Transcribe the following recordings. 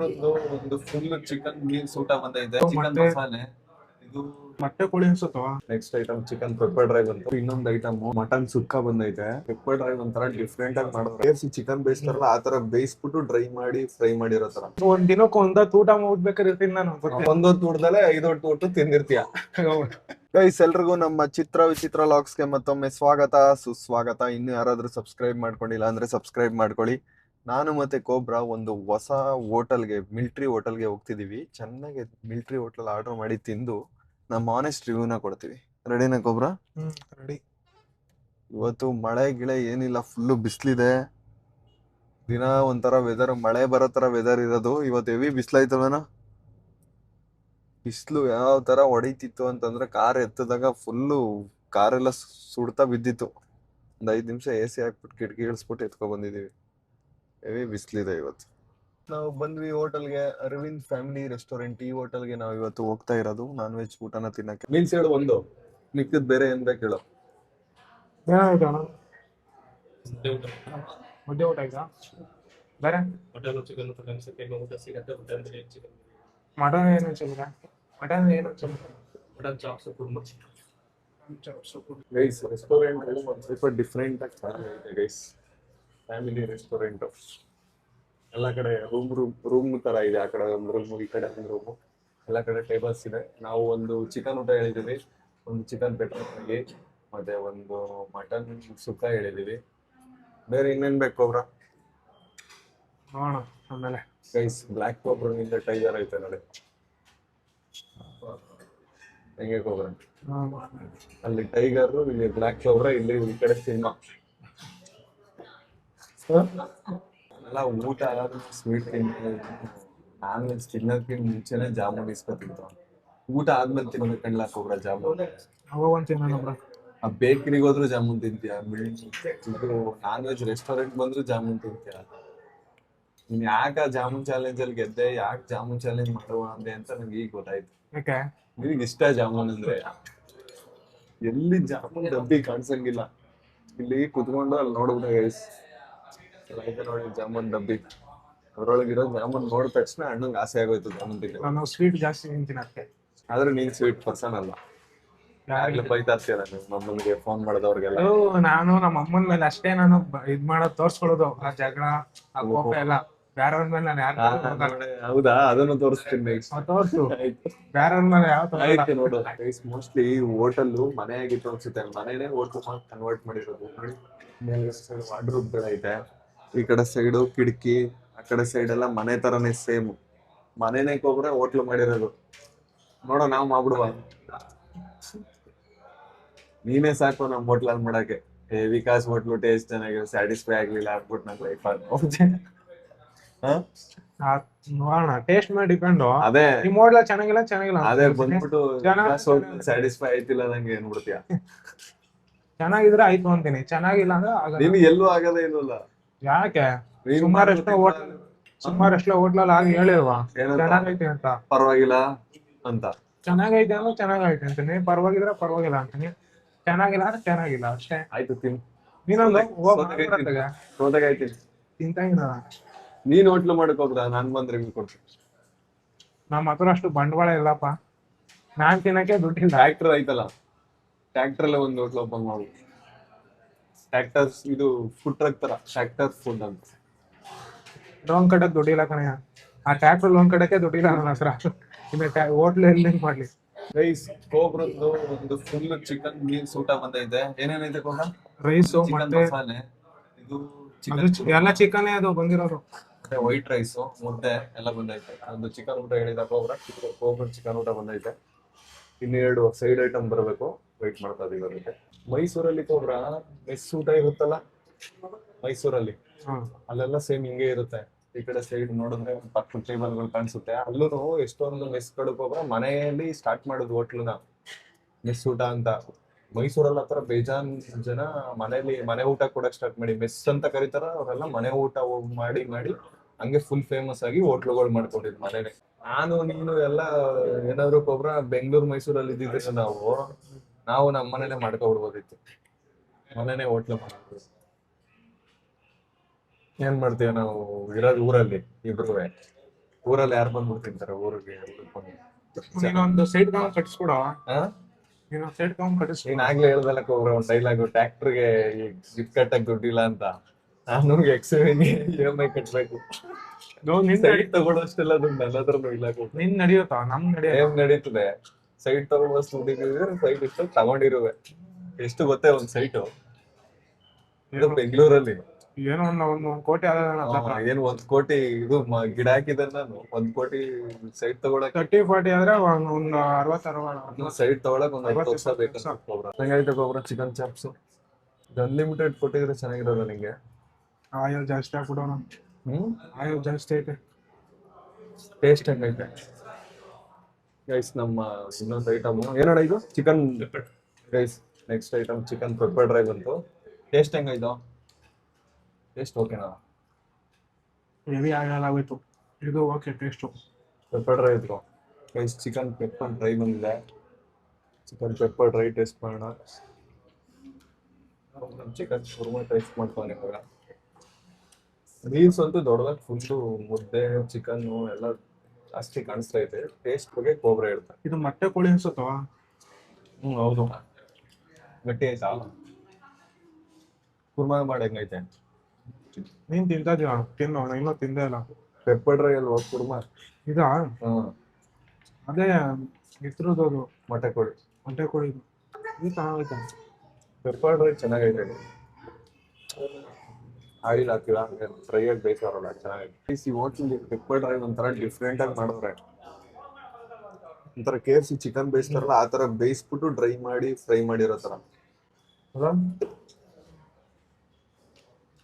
ಕೋಬ್ರದ್ದು ಒಂದು full chicken meals ಊಟ ಬಂದೈತೆ. ಚಿಕನ್ ಮಸಾಲೆ ಇದು ಮೊಟ್ಟೆ ಕೋಳಿ ಅನ್ಸುತ್ತವ. Next item chicken pepper dry ಬಂತು. ಇನ್ನೊಂದು ಐಟಮ್ ಮಟನ್ ಸುಕ್ಕ ಬಂದೈತೆ. ಪೆಪ್ಪರ್ ಡ್ರೈ ಒಂಥರ ಡಿಫ್ರೆಂಟ್ ಆಗಿ ಮಾಡೋರು. KFC ಚಿಕನ್ ಬೇಯಿಸ್ತಾರಲ್ಲ ಆ ತರ ಬೇಯಿಸ್ಬಿಟ್ಟು ಡ್ರೈ ಮಾಡಿ ಫ್ರೈ ಮಾಡಿರೋ ತರ. ಒಂದ್ ದಿನಕ್ಕೆ ಊಟ ಮಾಡ್ಬೇಕಾದ್ರೆ ಇರ್ತೀನಿ ನಾನು. ಒಂದೊತ್ತು ಊಟದಲ್ಲೇ 5 ಹೊತ್ತು ಊಟ ತಿಂದಿರ್ತೀಯ. ಗೈಸ್ ಎಲ್ರಿಗೂ ನಮ್ಮ ಚಿತ್ರ ವಿಚಿತ್ರ ಲಾಗ್ಸ್ಗೆ ಮತ್ತೊಮ್ಮೆ ಸ್ವಾಗತ ಸುಸ್ವಾಗತ. ಇನ್ನು ಯಾರಾದ್ರೂ ಸಬ್ಸ್ಕ್ರೈಬ್ ಮಾಡ್ಕೊಂಡಿಲ್ಲ ಅಂದ್ರೆ ಸಬ್ಸ್ಕ್ರೈಬ್ ಮಾಡ್ಕೊಳ್ಳಿ. ನಾನು ಮತ್ತೆ ಕೋಬ್ರಾ ಒಂದು ಹೊಸ ಹೋಟೆಲ್ಗೆ, ಮಿಲಿಟರಿ ಹೋಟೆಲ್ಗೆ ಹೋಗ್ತಿದೀವಿ. ಚೆನ್ನಾಗಿ ಮಿಲಿಟರಿ ಹೋಟೆಲ್ ಆರ್ಡರ್ ಮಾಡಿ ತಿಂದು ನಮ್ಮ ಆನೆಸ್ಟ್ ರಿವ್ಯೂನ ಕೊಡ್ತೀವಿ. ರೆಡಿನಾ ಕೋಬ್ರಾ? ರೆಡಿ. ಇವತ್ತು ಮಳೆ ಗಿಳೆ ಏನಿಲ್ಲ, ಫುಲ್ಲು ಬಿಸಿಲಿದೆ. ದಿನ ಒಂಥರ ವೆದರ್, ಮಳೆ ಬರೋ ತರ ವೆದರ್ ಇರೋದು. ಇವತ್ತು ಹೆವಿ ಬಿಸಿಲಾಯ್ತವೇನ. ಬಿಸಿಲು ಯಾವ ತರ ಹೊಡಿತಿತ್ತು ಅಂತಂದ್ರೆ ಕಾರ್ ಎತ್ತದಾಗ ಫುಲ್ಲು ಕಾರೆಲ್ಲ ಸುಡ್ತಾ ಬಿದ್ದಿತ್ತು. ಒಂದ್ 5 ನಿಮಿಷ AC ಹಾಕ್ಬಿಟ್ಟು ಕಿಟಕಿ ಇಳಿಸ್ಬಿಟ್ಟು ಎತ್ಕೊಂಡ್ ಬಂದಿದೀವಿ. ಹೆವಿ ಬಿಸಿಲಿದೆ ಇವತ್ತು. ನಾವು ಬಂದ್ವಿ ಹೋಟೆಲ್ಗೆ, ಅರವಿಂದ್ ಫ್ಯಾಮಿಲಿ ರೆಸ್ಟೋರೆಂಟ್. ಈ ಹೋಟೆಲ್ಗೆ ನಾವು ಇವತ್ತು ಹೋಗ್ತಾ ಇರೋದು ನಾನ್ ವೆಜ್ ಊಟನ ತಿನ್ನಕ್ಕೆ. ಮೀನ್ಸ್ ಹೇಳು ಒಂದು, ಮಿಕ್ಕಿದ್ ಬೇರೆ ಏನ್ ಬೇಕು ಹೇಳು. ಏನಾಯ್ತು ಅಣ್ಣ? ಮುದ್ದೆ ಊಟ ಆಯ್ತಾ? ಬೇರೆ ಮಟನ್ ಏನು ಚಂದ್ರ? ಮಟನ್ ಏನು ಚಂದ್ರ? ಗೈಸ್ ರೆಸ್ಟೋರೆಂಟ್ ಒಂದು ಸ್ವಲ್ಪ ಡಿಫ್ರೆಂಟ್ ಆಗಿ ಚೆನ್ನಾಗಿದೆ ಗೈಸ್. Family restaurant. ಎಲ್ಲ ಕಡೆ ರೂಮ್ ತರ ಇದೆ. ಆ ಕಡೆ ಒಂದು ರೂಮು, ಈ ಕಡೆ ಒಂದು ರೂಮು. ಎಲ್ಲ ಕಡೆ ಟೇಬಲ್ಸ್ ಇದೆ. ನಾವು ಒಂದು ಚಿಕನ್ ಊಟ ಹೇಳಿದೀವಿ, ಒಂದು ಚಿಕನ್ ಪೆಪ್ಪರ್ ಫ್ರೈ, ಮತ್ತೆ ಒಂದು ಮಟನ್ ಸುಕ್ಕ ಹೇಳಿದೀವಿ. ಬೇರೆ ಇನ್ನೇನ್ ಬೇಕು ಕೋಬ್ರಾ? ನೋಡೋಣ ಆಮೇಲೆ. ಗೈಸ್ ಬ್ಲ್ಯಾಕ್ ಕೋಬ್ರಾ ನಿಂದ ಟೈಗರ್ ಐತೆ ನೋಡಿ. ಹೆಂಗೆ ಕೋಬ್ರಾ? ಅಲ್ಲಿ ಟೈಗರ್, ಇಲ್ಲಿ ಬ್ಲ್ಯಾಕ್ ಕೋಬ್ರಾ, ಇಲ್ಲಿ ಈ ಕಡೆ ಸಿಂಹ. ಎಲ್ಲ ಊಟ ಸ್ವೀಟ್ ನಾನ್ ವೆಜ್ ತಿನ್ನೋದಕ್ಕಿಂತ ಮುಂಚೆನೆ ಜಾಮೂನ್ ಇಸ್ಕೊತಿದ್ದ. ಊಟ ಆದ್ಮೇಲೆ ತಿನ್ಬೇಕಂಡ್ಲ ಕೋಬ್ರಾ ಜಾಮೂನ್. ಆ ಬೇಕರಿಗೆ ಹೋದ್ರು ಜಾಮೂನ್ ತಿಂತೀಯ, ಇದು ನಾನ್ ವೆಜ್ ರೆಸ್ಟೋರೆಂಟ್ ಬಂದ್ರು ಜಾಮೂನ್ ತಿಂತೀಯ. ನೀನ್ ಯಾಕ ಜಾಮೂನ್ ಚಾಲೆಂಜ್ ಅಲ್ಲಿ ಗೆದ್ದೆ, ಯಾಕೆ ಜಾಮೂನ್ ಚಾಲೆಂಜ್ ಮಾಡುವ ಅಂದೆ ಅಂತ ನಂಗೆ ಈಗ ಗೊತ್ತಾಯ್ತು. ನಿನಗೆ ಇಷ್ಟ ಜಾಮೂನ್ ಅಂದ್ರೆ. ಎಲ್ಲಿ ಜಾಮೂನ್ ಡಬ್ಬಿ ಕಾಣಿಸಂಗಿಲ್ಲ, ಇಲ್ಲಿ ಕುತ್ಕೊಂಡು ಅಲ್ಲಿ ನೋಡ್ಬಿಟ್ಟು ಗೈಸ್ ನೋಡಿ ಜಾಮೂನ್ ಡಬ್ಬಿ. ಅದ್ರೊಳಗಿರೋ ಜಾಮೂನ್ ನೋಡಿದ ತಕ್ಷಣ ಅಣ್ಣಂಗೆ ಆಸೆ ಆಗೋಯ್ತು ಜಾಮೂನ್ ತಿನ್ನಕ್ಕೆ. ನಾನು ಸ್ವೀಟ್ ಜಾಸ್ತಿ ತಿಂತೀನಿ ಅದಕ್ಕೆ. ಆದ್ರೆ ನೀನ್ ಸ್ವೀಟ್ ಪರ್ಸನ್ ಅಲ್ಲ. ಯಾವಾಗ್ಲೂ ಬೈತಾ ಇರ್ತೀಯಲ್ಲ ನಿಮ್ಮ ಅಮ್ಮನಿಗೆ ಫೋನ್ ಮಾಡಿದವ್ರಿಗೆಲ್ಲ. ನಾನು ನಮ್ಮ ಅಮ್ಮನ ಮೇಲೆ ಅಷ್ಟೇ ನಾನು ಇದ್ ಮಾಡೋದು, ತೋರ್ಸ್ಕೊಳ್ಳೋದು. ಆ ಜಗಳ, ಆ ಕೋಪ ಎಲ್ಲ ಬೇರೆಯವ್ರ ಮೇಲೆ ನಾನು ಯಾರು. ಹೌದಾ? ಅದನ್ನು ತೋರಿಸ್ತೀನಿ. ತೋರ್ಸು. ಬೇರೆಯವ್ರ ಮೇಲೆ ಯಾವ ನೋಡು. ಮೋಸ್ಟ್ಲಿ ಹೋಟೆಲ್ ಮನೆ ಆಗಿತ್ತು ಅನ್ಸುತ್ತೆ. ಮನೆನೇ ಹೋಟೆಲ್ ಕನ್ವರ್ಟ್ ಮಾಡಿರೋದು. ವಾರ್ಡ್ರೂಬ್ಗಳೈತೆ, ಈ ಕಡೆ ಸೈಡು ಕಿಟಕಿ, ಆ ಕಡೆ ಸೈಡ್ ಎಲ್ಲ ಮನೆ ತರನೇ ಸೇಮ್. ಮನೆನೇ ಕೋಬ್ರಾ ಹೋಟ್ಲು ಮಾಡಿರೋದು. ನೋಡೋ ನಾವ್ ಮಾಡ್ಬಿಡುವ. ನೀನೇ ಸಾಕು ನಮ್ ಹೋಟ್ಲ್ ಅಲ್ಲಿ ಮಾಡಕ್ಕೆ. ವಿಕಾಸ್ ಹೋಟ್ಲು ಟೇಸ್ಟ್ ಚೆನ್ನಾಗಿರೋ, ಸ್ಯಾಟಿಸ್ಫೈ ಆಗ್ಲಿಲ್ಲ ಆಗ್ಬಿಟ್ಟು ನನ್ ಲೈಫ್ ನೋಡೋಣ, ಟೇಸ್ಟ್ ಮೇಲೆ ಡಿಪೆಂಡ್. ಅದೇ ನಿಮ್ ಹೋಟ್ಲ ಚೆನ್ನಾಗಿಲ್ಲ ಅದೇ ಬಂದ್ಬಿಟ್ಟು ಸ್ಯಾಟಿಸ್ಫೈ ಆಯ್ತಿಲ್ಲ ನಂಗೆ ಏನ್ಬಿಡ್ತೀಯ. ಚೆನ್ನಾಗಿದ್ರೆ ಆಯ್ತು ಅಂತೀನಿ, ಚೆನ್ನಾಗಿಲ್ಲ ಅಂದ್ರೆ ನೀನು ಎಲ್ಲೂ ಆಗದೇ ಇಲ್ವಲ್ಲ. ಯಾಕೆ? ಸುಮಾರಷ್ಟು ಹೋಟ್ಲಲ್ಲಿ ಆಗಿ ಹೇಳಿಲ್ವಾ ಚೆನ್ನಾಗೈತೆ ಅಂತ? ಪರವಾಗಿಲ್ಲ ಅಂತ. ಚೆನ್ನಾಗೈತೆ ಅಂದ್ರೆ ಚೆನ್ನಾಗೈತೆ ಅಂತೀನಿ, ಪರವಾಗಿದ್ರೆ ಪರವಾಗಿಲ್ಲ ಅಂತೀನಿ, ಚೆನ್ನಾಗಿಲ್ಲ ಅಂದ್ರೆ ಚೆನ್ನಾಗಿಲ್ಲ ಅಷ್ಟೇ. ಆಯ್ತು ತಿನ್. ನೀನೊಂದು ಸೋದಾಗೈತೀನಿ ತಿಂತಾಗಿಲ್ಲ. ನೀನ್ ಹೋಟ್ಲು ಮಾಡಕ್ ಹೋಗ್ದ, ನಾನ್ ಬಂದ್ರೆ ರಿವ್ಯೂ ಕೊಡ್ತೀನಿ. ನಮ್ಮ ಹತ್ರ ಅಷ್ಟು ಬಂಡವಾಳ ಇಲ್ಲಪ್ಪ, ನಾನ್ ತಿನ್ನಕ್ಕೆ ದುಡ್ಡಿಲ್ಲ. ಟ್ರ್ಯಾಕ್ಟರ್ ಐತಲ್ಲ, ಟ್ರ್ಯಾಕ್ಟರ್ ಅಲ್ಲೇ ಒಂದು ಹೋಟ್ಲು ಓಪನ್ ಮಾಡು. ಟ್ರ್ಯಾಕ್ಟರ್ಸ್ ಇದು ಫುಡ್ ಟ್ರಕ್ ತರ, ಟ್ರ್ಯಾಕ್ಟರ್ ಫುಡ್ ಅಂತ. ಲೋನ್ ಕಟ್ಟಕ್ ದುಡ್ಡಿಲ್ಲ ಕಣೆ. ಆ ಟ್ರ್ಯಾಕ್ಟರ್ ಲೋನ್ ಕಟ್ಟಕ್ಕೆ ದುಡ್ಡಿಲ್ಲ ನನ್ನ ಹತ್ರ. ಇನ್ನು ಹೋಟ್ಲು ಎಲ್ಲಿ ಮಾಡ್ಲಿ? ರೈಸ್ ಕೋಬ್ರದ್ದು ಒಂದು ಫುಲ್ ಚಿಕನ್ ಮೀಲ್ಸ್ ಊಟ ಬಂದೈತೆ. ಏನೇನೈತೆ ಕೋಬ್ರಾ? ರೈಸ್, ಚಿಕನ್ ಮಸಾಲೆ, ಇದು ಎಲ್ಲ ಚಿಕನ್ ಅದು ಬಂದಿರೋದು. ವೈಟ್ ರೈಸ್, ಮುದ್ದೆ ಎಲ್ಲ ಬಂದೈತೆ. ಒಂದು ಚಿಕನ್ ಊಟ ಹೇಳಿದ ಕೋಬ್ರಾ ಚಿಕನ್ ಊಟ ಬಂದೈತೆ. ಇನ್ನೆರಡು ಸೈಡ್ ಐಟಮ್ ಬರಬೇಕು, ವೈಟ್ ಮಾಡ್ತಾ ಇದೀವಿ ಅದಕ್ಕೆ. ಮೈಸೂರಲ್ಲಿ ಕೋಬ್ರಾ ಮೆಸ್ ಊಟ ಇರುತ್ತಲ್ಲ, ಮೈಸೂರಲ್ಲಿ ಅಲ್ಲೆಲ್ಲ ಸೇಮ್ ಹಿಂಗೆ ಇರುತ್ತೆ. ಈ ಕಡೆ ಸೈಡ್ ನೋಡಿದ್ರೆ ಪಕ್ಕದ ಟೇಬಲ್ಗಳು ಕಾಣಿಸುತ್ತೆ. ಅಲ್ಲೂ ಎಷ್ಟೊಂದು ಮೆಸ್ಗಳು ಕೋಬ್ರಾ ಮನೆಯಲ್ಲಿ ಸ್ಟಾರ್ಟ್ ಮಾಡೋದು ಹೋಟ್ಲುನ ಮೆಸ್ ಊಟ ಅಂತ. ಮೈಸೂರಲ್ಲಿ ಹತ್ರ ಬೇಜಾನ್ ಜನ ಮನೆ ಊಟ ಕೊಡಕ್ ಸ್ಟಾರ್ಟ್ ಮಾಡಿ ಮೆಸ್ ಅಂತ ಕರೀತಾರ. ಅವರೆಲ್ಲ ಮನೆ ಊಟ ಮಾಡಿ ಹಂಗೆ ಫುಲ್ ಫೇಮಸ್ ಆಗಿ ಹೋಟ್ಲುಗಳು ಮಾಡ್ಕೊಂಡಿದ್ ಮನೇನೆ. ನಾನು ನೀನು ಎಲ್ಲ ಏನಾದ್ರು ಕೋಬ್ರಾ ಬೆಂಗಳೂರು ಮೈಸೂರಲ್ಲಿ ಇದ್ದಿದ್ರೆ ನಾವು ನಮ್ಮ ಮನೇಲೆ ಮಾಡ್ಕೊಬಿಡ್ಬೋದಿತ್ತು. ಮನೇನೆ ಹೋಟ್ಲು ಮಾಡ್ಬೋದು. ಏನ್ ಮಾಡ್ತೀವಿ ನಾವು ಇರೋದು ಊರಲ್ಲಿ ಇಬ್ರುವೆ. ಊರಲ್ಲಿ ಯಾರು ಬಂದ್ಬಿಟ್ಟು ತಿಂತಾರೆ ಊರಿಗೆ ನೀನೊಂದು ಸೈಡ್ ಕಾಮ್ ಕಟ್ಸ್ಕೊಡ. ಹಾ ನೀನೊಂದು ಸೈಡ್ ಕಾಮ್ ಕಟ್ಸ್ಕೊಡ. ನೀನ್ ಆಗ್ಲೇ ಹೇಳ್ದಲ್ಲ ಕೋಬ್ರ ಒಂದ್ ಡೈಲಾಗು ಟ್ರ್ಯಾಕ್ಟರ್ಗೆ ಗಿಫ್ಟ್ ಕಟ್ಟಕ್ ದುಡ್ಡಿಲ್ಲ ಅಂತ. ನಾನು EMI ಕಟ್ಬೇಕು. ಸೈಟ್ ತಗೊಳ್ಳೋಷ್ಟೆಲ್ಲ ದುಡ್ಡು ನನ್ನ ಹತ್ರನೂ ಇಲ್ಲ. ನಿನ್ ನಡೆಯುತ್ತಾ? ನಮ್ ನಡೆಯ ಏನ್ ನಡೀತದೆ? ಸೈಟ್ ತಗೊಳ್ಳೋಷ್ಟು ದುಡ್ಡಿದ್ರೆ ಸೈಟ್ ಇಷ್ಟ ತಗೊಂಡಿರುವೆ. ಎಷ್ಟು ಗೊತ್ತೇ ಒಂದ್ ಸೈಟು? ಇದು ಬೆಂಗಳೂರಲ್ಲಿ ಏನೋ ಒಂದ್ ಕೋಟಿ ಆದ. ಏನ್ 1 ಕೋಟಿ ಇದು ಗಿಡ ಹಾಕಿದ್ರೆ ನಾನು 1 ಕೋಟಿ ಸೈಟ್ ತಗೊಳಕ್ 30-40 ಆದ್ರೆ ಒಂದು 60 ಸೈಟ್ ತಗೊಳಕ್ ಒಂದ್ 10 ವರ್ಷ ಬೇಕು. ಹೆಂಗೈತೆ ಗೊಬ್ಬರ ಚಿಕನ್ ಚಾಪ್ಸ್? ಅನ್ಲಿಮಿಟೆಡ್ ಕೊಟ್ಟಿದ್ರೆ ಚೆನ್ನಾಗಿರೋದು ನಿಂಗೆ. ಆಯಿಲ್ ಜಾಸ್ತಿ ಹಾಕ್ಬಿಡೋಣ. ಆಯಿಲ್ ಜಾಸ್ತಿ ಐತೆ. ಟೇಸ್ಟ್ ಹೆಂಗೈತೆ ಗೈಸ್? ನಮ್ಮ ಇನ್ನೊಂದು ಐಟಮ್ ಏನೋಡ ಇದು chicken guys. Next item chicken pepper dry ಬಂತು. ಟೇಸ್ಟ್ ಹೆಂಗಾಯ್ತು? ಟೇಸ್ಟ್ ಓಕೆನಾ? ಹೆವಿ ಆಗಲ್ಲ ಆಗೋಯ್ತು. ಇದು ಓಕೆ ಟೇಸ್ಟು. ಪೆಪ್ಪರ್ ಡ್ರೈ ಇದ್ರು ಗೈಸ್. ಚಿಕನ್ ಪೆಪ್ಪರ್ ಡ್ರೈ ಬಂದಿದೆ. ಚಿಕನ್ ಪೆಪ್ಪರ್ ಡ್ರೈ ಟೇಸ್ಟ್ ಮಾಡೋಣ. ಚಿಕನ್ ಕುರ್ಮಾ ಟೇಸ್ಟ್ ಮಾಡ್ತಾನೆ ಇವಾಗ. ಮೀಲ್ಸ್ ಅಂತೂ ದೊಡ್ಡದಾಗಿ ಫುಲ್ಲು ಮುದ್ದೆ ಚಿಕನ್ ಎಲ್ಲ ಜಾಸ್ತಿ ಕಾಣಿಸ್ತಾ ಇದೆ. ಟೇಸ್ಟ್ ಬಗ್ಗೆ ಕೋಬ್ರ ಹೇಳ್ತಾರೆ. ಇದು ಮೊಟ್ಟೆ ಕೋಳಿ ಅನ್ಸುತ್ತವ? ಹೌದು. ಗಟ್ಟಿ ಆಯ್ತಾ? ಕುರ್ಮಾ ಮಾಡಿ ಹೆಂಗೈತೆ? ನೀನ್ ತಿಂತಾ ಇದೀಯ? ತಿನ್ನು, ಇನ್ನೂ ತಿಂದೇ ಇಲ್ಲ. ಪೆಪ್ಪರ್ ಡ್ರೈ ಅಲ್ವಾ ಕುರ್ಮಾ? ಇದಾ? ಅದೇ ಇದ್ರದ್ದು ಅದು ಮೊಟ್ಟೆ ಕೋಳಿ. ಮೊಟ್ಟೆ ಕೋಳಿ ಇದು ಚೆನ್ನಾಗೈತೆ. ಪೆಪ್ಪರ್ ಡ್ರೈ ಚೆನ್ನಾಗೈತೆ. ಆಯಿಲ್ ಹಾಕಿಲ್ಲ ಡ್ರೈ ಆಗಿ ಬೇಯಿಸೋರಲ್ಲ ಚೆನ್ನಾಗೈತೆ. ಈ ಹೋಟ್ಲಲ್ಲಿ ಪೆಪ್ಪರ್ ಡ್ರೈ ಒಂಥರ ಡಿಫ್ರೆಂಟ್ ಆಗಿ ಮಾಡಿದ್ರೆ ಒಂಥರ KFC ಚಿಕನ್ ಬೇಯಿಸ್ತಾರಲ್ಲ ಆ ತರ ಬೇಯಿಸ್ಬಿಟ್ಟು ಡ್ರೈ ಮಾಡಿ ಫ್ರೈ ಮಾಡಿರೋ ತರ ಅಲ್ಲ.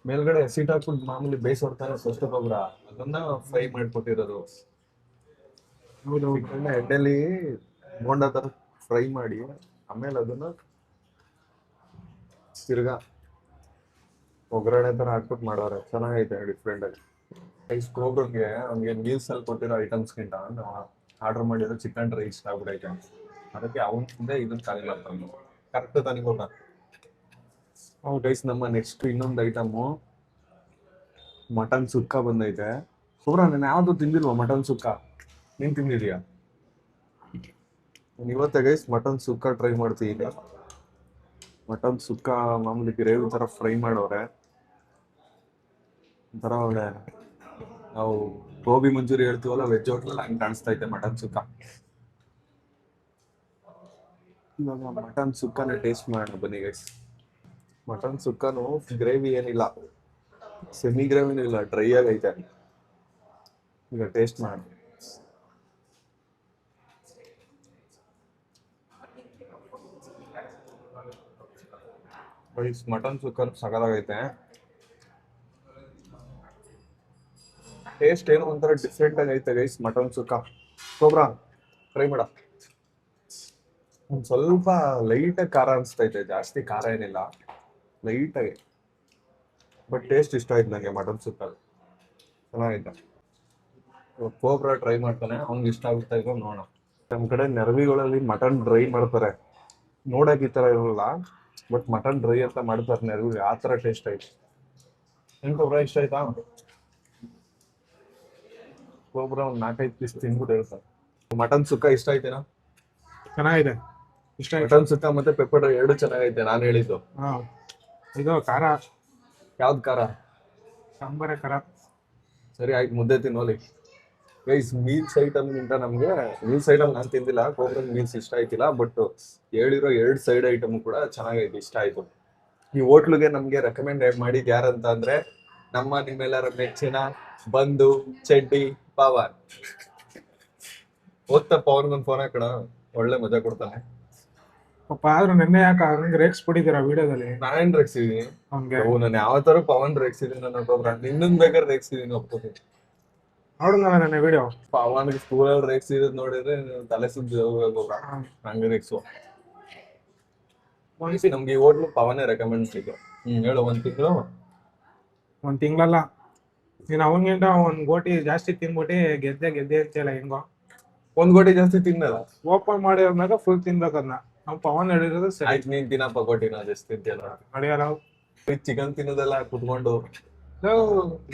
ಮೇಲ್ಗಡೆ ಹಸಿಟ್ ಹಾಕ್ಬಿಟ್ಟು ಮಾಮೂಲಿ ಬೇಯಿಸೋರ್ತಾನೆ ಫಸ್ಟ್ ಗೊಬ್ಬರ ಅದನ್ನ ಫ್ರೈ ಮಾಡಿಕೊಟ್ಟಿರೋದು. ಎಣ್ಣೆಲಿ ಬೋಂಡ ತರ ಫ್ರೈ ಮಾಡಿ ಆಮೇಲೆ ಅದನ್ನ ತಿರ್ಗಾ ಒಗ್ಗರಣೆ ತರ ಹಾಕ್ಬಿಟ್ಟು ಮಾಡೋರೆ. ಚೆನ್ನಾಗೈತೆ ಡಿಫ್ರೆಂಟ್ ಆಗಿ. ರೈಸ್ ಕೋಬ್ರಿಗೆ ಅವ್ನಿಗೆ ಮೀಲ್ಸ್ ಅಲ್ಲಿ ಕೊಟ್ಟಿರೋ ಐಟಮ್ಸ್ಗಿಂತ ನಾವು ಆರ್ಡರ್ ಮಾಡಿರೋ ಚಿಕನ್ ಡ್ರೈ ಇಷ್ಟ ಆಗ್ಬಿಟ್ಟೈತೆ. ಅದಕ್ಕೆ ಅವನಿಂದ ಇದನ್ನ ಖಾಲಿ ಮಾಡ್ತಾನೆ. ಕರೆಕ್ಟ್ ತಾನಿಗೆ ಹೋಗ. ಗೈಸ್ ನಮ್ಮ ನೆಕ್ಸ್ಟ್ ಇನ್ನೊಂದು ಐಟಮು ಮಟನ್ ಸುಕ್ಕ ಬಂದೈತೆ. ಕೋಬ್ರ ನಾನು ಯಾವ್ದು ತಿಂದಿಲ್ವಾ ಮಟನ್ ಸುಕ್ಕ? ನೀನ್ ತಿಂದಿದ್ಯಾ? ಇವತ್ತೇ ಗೈಸ್ ಮಟನ್ ಸುಕ್ಕ ಟ್ರೈ ಮಾಡ್ತೀನಿ. ಮಟನ್ ಸುಕ್ಕ ಮಾಮೂಲಿ ಗ್ರೇವಿ ತರ ಫ್ರೈ ಮಾಡೋರೆ. ಒಂಥರ ಒಳ್ಳೆ ನಾವು ಗೋಬಿ ಮಂಚೂರಿ ಹೇಳ್ತೀವಲ್ಲ ವೆಜ್ ಹೋಟ್ಲಲ್ಲಿ ಹಂಗೆ ಕಾಣಿಸ್ತಾ ಐತೆ ಮಟನ್ ಸುಕ್ಕ. ಇವಾಗ ಮಟನ್ ಸುಕ್ಕನ ಟೇಸ್ಟ್ ಮಾಡೋಣ ಬನ್ನಿ ಗೈಸ್. ಮಟನ್ ಸುಕ್ಕನು ಗ್ರೇವಿ ಏನಿಲ್ಲ, ಸೆಮಿ ಗ್ರೇವಿನೂ ಇಲ್ಲ, ಡ್ರೈ ಆಗೈತೆ. ಈಗ ಟೇಸ್ಟ್ ಮಾಡಿ. ಮಟನ್ ಸುಕ್ಕ ಸಗದಾಗೈತೆ. ಟೇಸ್ಟ್ ಏನೋ ಒಂಥರ ಡಿಫ್ರೆಂಟ್ ಆಗಿ ಐತೆ ಗೈಸ್ ಮಟನ್ ಸುಕ್ಕ. ಕೋಬ್ರಾ ಟ್ರೈ ಮಾಡ. ಒಂದ್ ಸ್ವಲ್ಪ ಲೈಟ್ ಆಗಿ ಖಾರ ಅನ್ಸ್ತೈತೆ, ಜಾಸ್ತಿ ಖಾರ ಏನಿಲ್ಲ, ಲೈಟ್ ಆಗಿ. ಬಟ್ ಟೇಸ್ಟ್ ಇಷ್ಟ ಆಯ್ತು ನಂಗೆ ಮಟನ್ ಸುಕ್ಕ ಚೆನ್ನಾಗೈತೆ. ಕೋಬ್ರಾ ಟ್ರೈ ಮಾಡ್ತಾನೆ, ಅವ್ನಿಗೆ ಇಷ್ಟ ಆಗುತ್ತಾ ಈಗ ನೋಡೋಣ. ನಮ್ ಕಡೆ ನೆರವಿಗಳಲ್ಲಿ ಮಟನ್ ಡ್ರೈ ಮಾಡ್ತಾರೆ, ನೋಡಕ್ ಈ ತರ ಇರಲ್ಲ, ಬಟ್ ಮಟನ್ ಡ್ರೈ ಅಂತ ಮಾಡ್ತಾರೆ ನೆರವಿಗೆ. ಆ ತರ ಟೇಸ್ಟ್ ಆಯ್ತು. ನಿನ್ ಕೋಬ್ರಾ ಇಷ್ಟ ಆಯ್ತಾ? ಕೋಬ್ರಾ ಒಂದ್ 4-5 ಪೀಸ್ ತಿನ್ಬಿಟ್ಟು ಹೇಳ್ತಾರೆ. ಮಟನ್ ಸುಕ್ಕ ಇಷ್ಟ ಆಯ್ತೇನಾ? ಚೆನ್ನಾಗಿದೆ. ಇಷ್ಟ ಆಯ್ತು. ಮಟನ್ ಸುಕ್ಕ ಮತ್ತೆ ಪೆಪ್ಪರ್ ಡ್ರೈ ಎರಡು ಚೆನ್ನಾಗೈತೆ. ನಾನು ಹೇಳಿದ್ದು ಇದು ಖಾರ. ಯಾವ್ದು ಖಾರ? ಸಾಂಬಾರೇ ಖಾರ. ಸರಿ ಆಯ್ತು, ಮುದ್ದೆ ತಿನ್ನೋಲಿ. ಗೈಸ್ ಮೀಲ್ಸ್ ಐಟಮ್ ಗಿಂತ ನಮ್ಗೆ ಮೀಲ್ಸ್ ಐಟಮ್ ನಾನು ತಿಂದಿಲ್ಲ, ಕೋಬ್ರನ್ ಮೀಲ್ಸ್ ಇಷ್ಟ ಆಯ್ತಿಲ್ಲ. ಬಟ್ ಹೇಳಿರೋ 2 ಸೈಡ್ ಐಟಮ್ ಕೂಡ ಚೆನ್ನಾಗೈತೆ, ಇಷ್ಟ ಆಯ್ತು. ಈ ಹೋಟ್ಲಿಗೆ ನಮ್ಗೆ ರೆಕಮೆಂಡ್ ಮಾಡಿದ್ ಯಾರಂತ ಅಂದ್ರೆ ನಮ್ಮ ನಿಮ್ಮೆಲ್ಲರ ಮೆಚ್ಚಿನ ಬಂಧು ಚೆಡ್ಡಿ ಪವನ್. ಓದ್ತಾ ಪವನ್ಗೊಂದು ಫೋನ್ ಹಾಕೋಣ, ಒಳ್ಳೆ ಮಜಾ ಕೊಡ್ತಾನೆ. ಪಾಪ ಆದ್ರೂ ನಿನ್ನೆ ಯಾಕೆ ಹಂಗೆ ರೇಗ್ಸ್ಬಿಟ್ಟಿದ್ದೀರಾ ವಿಡಿಯೋದಲ್ಲಿ? ನಾನೇನ್ ರೇಗ್ಸಿದೀನಿ ಅವ್ನಿಗೆ? ನಾನು ಯಾವ ತರ ಪವನ್ ರೇಗ್ಸಿದೀನಿ ನನ್ನ ಕೋಬ್ರಾ? ನಿನ್ನನ್ ಬೇಕಾದ್ರೆ ರೇಗ್ಸಿದೀನಿ ಒಪ್ಕೋತೀನಿ. ನೋಡಿದ್ನಲ್ಲ ನನ್ನ ವಿಡಿಯೋ. ಪವನ್ಗೆ ಸ್ಕೂಲಲ್ಲಿ ರೇಗ್ಸಿರೋದ್ ನೋಡಿದ್ರೆ ತಲೆ ಸುದ್ದಿ ಹೋಗ್ಬೇಕೋಬ್ರಾ. ಹಂಗೆ ರೇಗ್ಸು. ನಮ್ಗೆ ಈ ಹೋಟ್ಲು ಪವನೇ ರೆಕಮೆಂಡ್ ಸಿಗು. ಹೇಳು. 1 ತಿಂಗಳಲ್ಲ, ನೀನ್ ಅವನ್ಗಿಂತ 1 ಗೋಟಿ ಜಾಸ್ತಿ ತಿನ್ಬಿಟ್ಟು ಗೆದ್ದೆ ಅಂತೆಲ್ಲ ಹೆಂಗೋ. 1 ಗೋಟಿ ಜಾಸ್ತಿ ತಿನ್ನಲ್ಲ. ಓಪನ್ ಮಾಡಿದ್ಮ್ಯಾಗ ಫುಲ್ ತಿನ್ಬೇಕದ್ನ. ನಾವು ಪವನ್ ಹೇಳಿರೋದು ಸರಿ. ಆಯ್ತು, ನೀನ್ ತಿನ್ನಪ್ಪ ಗೋಟಿ, ನಾ ಜಾಸ್ತಿ ತಿಂತಿಯಲ್ಲ. ನಡೆಯಲ್ಲ. ಚಿಕನ್ ತಿನ್ನೋದೆಲ್ಲ ಕುತ್ಕೊಂಡು